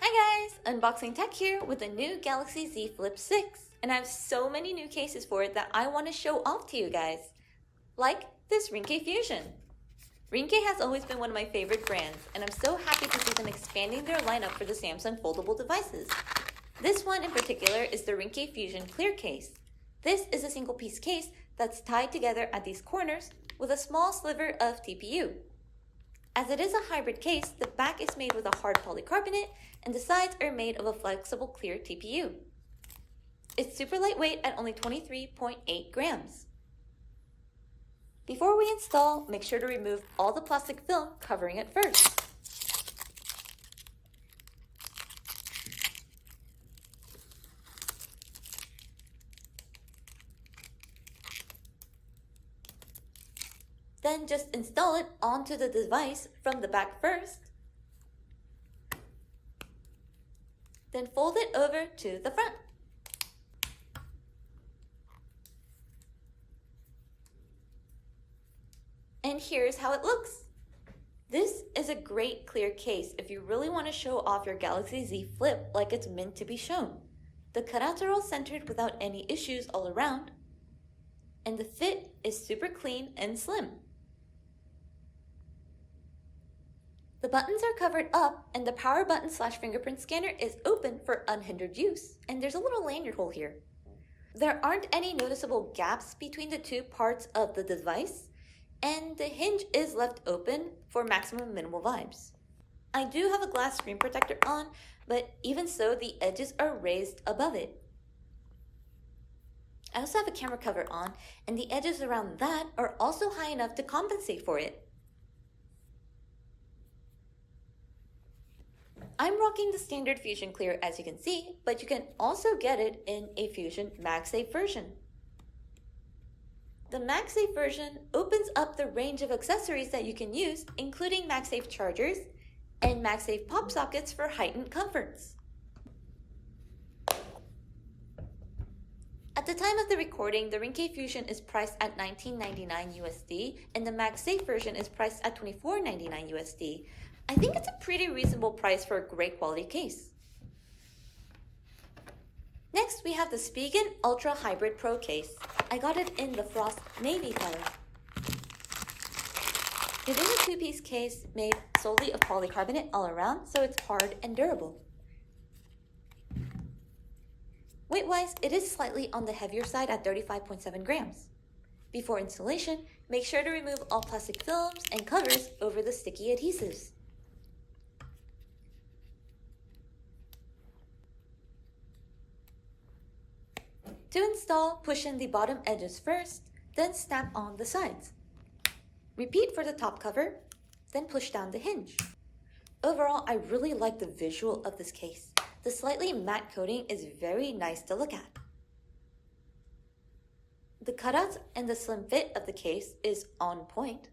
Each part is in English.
Hi guys, Unboxing Tech here with the new Galaxy Z Flip 6, and I have so many new cases for it that I want to show off to you guys. Like this Ringke Fusion. Ringke has always been one of my favorite brands, and I'm so happy to see them expanding their lineup for the Samsung foldable devices. This one in particular is the Ringke Fusion Clear Case. This is a single piece case that's tied together at these corners with a small sliver of TPU. As it is a hybrid case, the back is made with a hard polycarbonate and the sides are made of a flexible clear TPU. It's super lightweight at only 23.8 grams. Before we install, make sure to remove all the plastic film covering it first. Then just install it onto the device from the back first. Then fold it over to the front. And here's how it looks. This is a great clear case if you really want to show off your Galaxy Z Flip like it's meant to be shown. The cutouts are all centered without any issues all around. And the fit is super clean and slim. The buttons are covered up and the power button / fingerprint scanner is open for unhindered use, and there's a little lanyard hole here. There aren't any noticeable gaps between the two parts of the device, and the hinge is left open for maximum minimal vibes. I do have a glass screen protector on, but even so, the edges are raised above it. I also have a camera cover on, and the edges around that are also high enough to compensate for it. I'm rocking the standard Fusion Clear as you can see, but you can also get it in a Fusion MagSafe version. The MagSafe version opens up the range of accessories that you can use, including MagSafe chargers and MagSafe pop sockets for heightened comforts. At the time of the recording, the Ringke Fusion is priced at $19.99 USD and the MagSafe version is priced at $24.99 USD. I think it's a pretty reasonable price for a great quality case. Next, we have the Spigen Ultra Hybrid Pro case. I got it in the Frost Navy color. It is a two-piece case made solely of polycarbonate all around, so it's hard and durable. Weight-wise, it is slightly on the heavier side at 35.7 grams. Before installation, make sure to remove all plastic films and covers over the sticky adhesives. To install, push in the bottom edges first, then snap on the sides. Repeat for the top cover, then push down the hinge. Overall, I really like the visual of this case. The slightly matte coating is very nice to look at. The cutouts and the slim fit of the case is on point.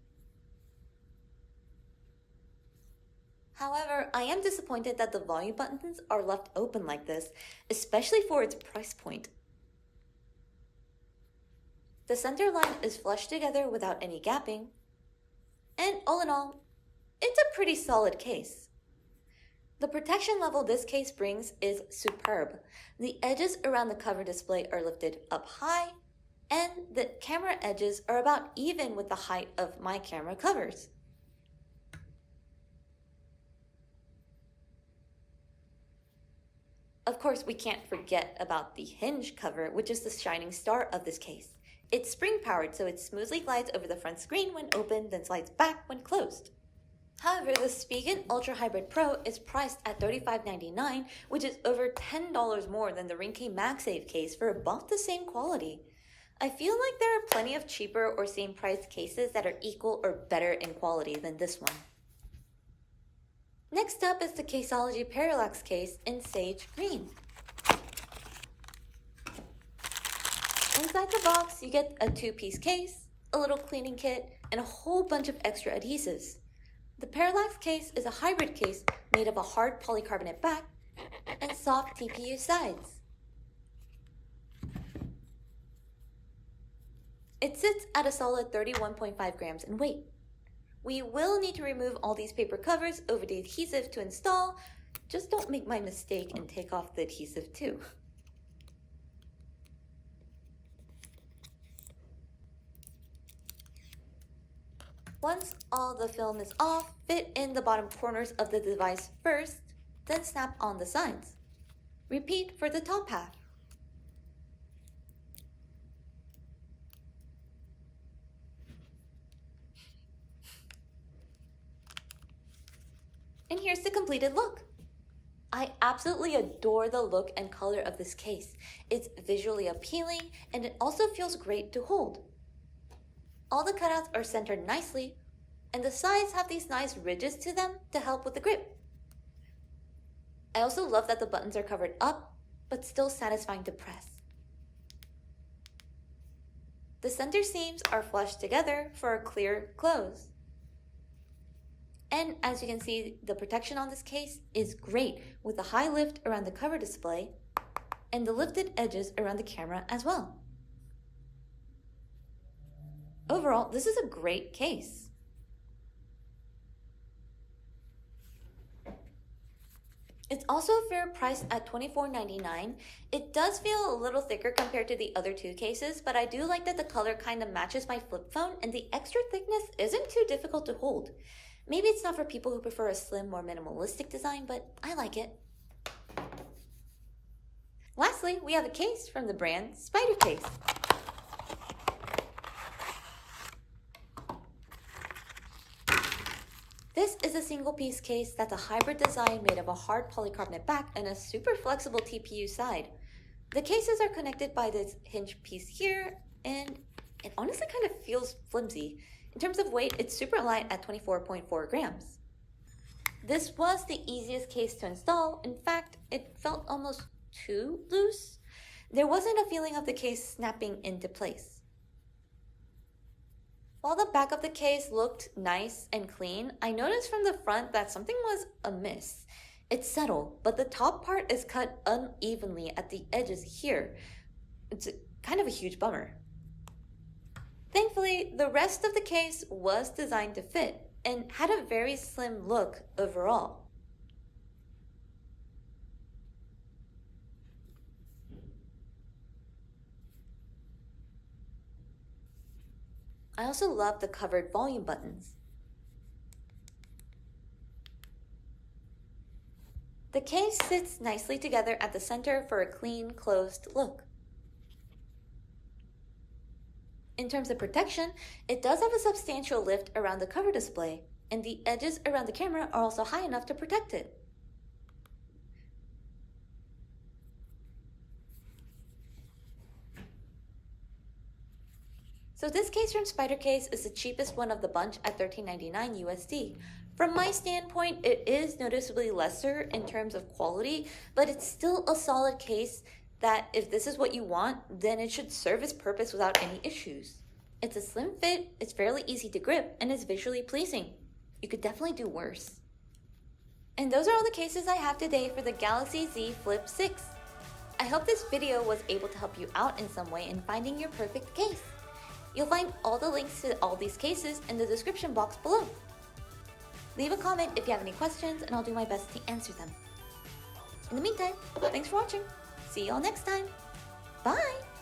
However, I am disappointed that the volume buttons are left open like this, especially for its price point. The center line is flush together without any gapping, and all in all, it's a pretty solid case. The protection level this case brings is superb. The edges around the cover display are lifted up high, and the camera edges are about even with the height of my camera covers. Of course, we can't forget about the hinge cover, which is the shining star of this case. It's spring-powered, so it smoothly glides over the front screen when open, then slides back when closed. However, the Spigen Ultra Hybrid Pro is priced at $35.99, which is over $10 more than the Ringke MagSafe case for about the same quality. I feel like there are plenty of cheaper or same-priced cases that are equal or better in quality than this one. Next up is the Caseology Parallax case in Sage Green. Inside the box, you get a two-piece case, a little cleaning kit, and a whole bunch of extra adhesives. The Parallax case is a hybrid case made of a hard polycarbonate back and soft TPU sides. It sits at a solid 31.5 grams in weight. We will need to remove all these paper covers over the adhesive to install, Just don't make my mistake and take off the adhesive too. Once all the film is off, fit in the bottom corners of the device first, then snap on the sides. Repeat for the top half. And here's the completed look. I absolutely adore the look and color of this case. It's visually appealing and it also feels great to hold. All the cutouts are centered nicely and the sides have these nice ridges to them to help with the grip. I also love that the buttons are covered up but still satisfying to press. The center seams are flushed together for a clear close. And as you can see, the protection on this case is great with a high lift around the cover display and the lifted edges around the camera as well. Overall, this is a great case. It's also a fair price at $24.99. It does feel a little thicker compared to the other two cases, but I do like that the color kind of matches my flip phone and the extra thickness isn't too difficult to hold. Maybe it's not for people who prefer a slim, more minimalistic design, but I like it. Lastly, we have a case from the brand Spidercase. This is a single-piece case that's a hybrid design made of a hard polycarbonate back and a super flexible TPU side. The cases are connected by this hinge piece here, and it honestly kind of feels flimsy. In terms of weight, it's super light at 24.4 grams. This was the easiest case to install. In fact, it felt almost too loose. There wasn't a feeling of the case snapping into place. While the back of the case looked nice and clean, I noticed from the front that something was amiss. It's subtle, but the top part is cut unevenly at the edges here. It's kind of a huge bummer. Thankfully, the rest of the case was designed to fit and had a very slim look overall. I also love the covered volume buttons. The case sits nicely together at the center for a clean, closed look. In terms of protection, it does have a substantial lift around the cover display, and the edges around the camera are also high enough to protect it. So this case from Spidercase is the cheapest one of the bunch at $13.99 USD. From my standpoint, it is noticeably lesser in terms of quality, but it's still a solid case that if this is what you want, then it should serve its purpose without any issues. It's a slim fit, it's fairly easy to grip, and it's visually pleasing. You could definitely do worse. And those are all the cases I have today for the Galaxy Z Flip 6. I hope this video was able to help you out in some way in finding your perfect case. You'll find all the links to all these cases in the description box below. Leave a comment if you have any questions and I'll do my best to answer them. In the meantime, thanks for watching. See you all next time. Bye!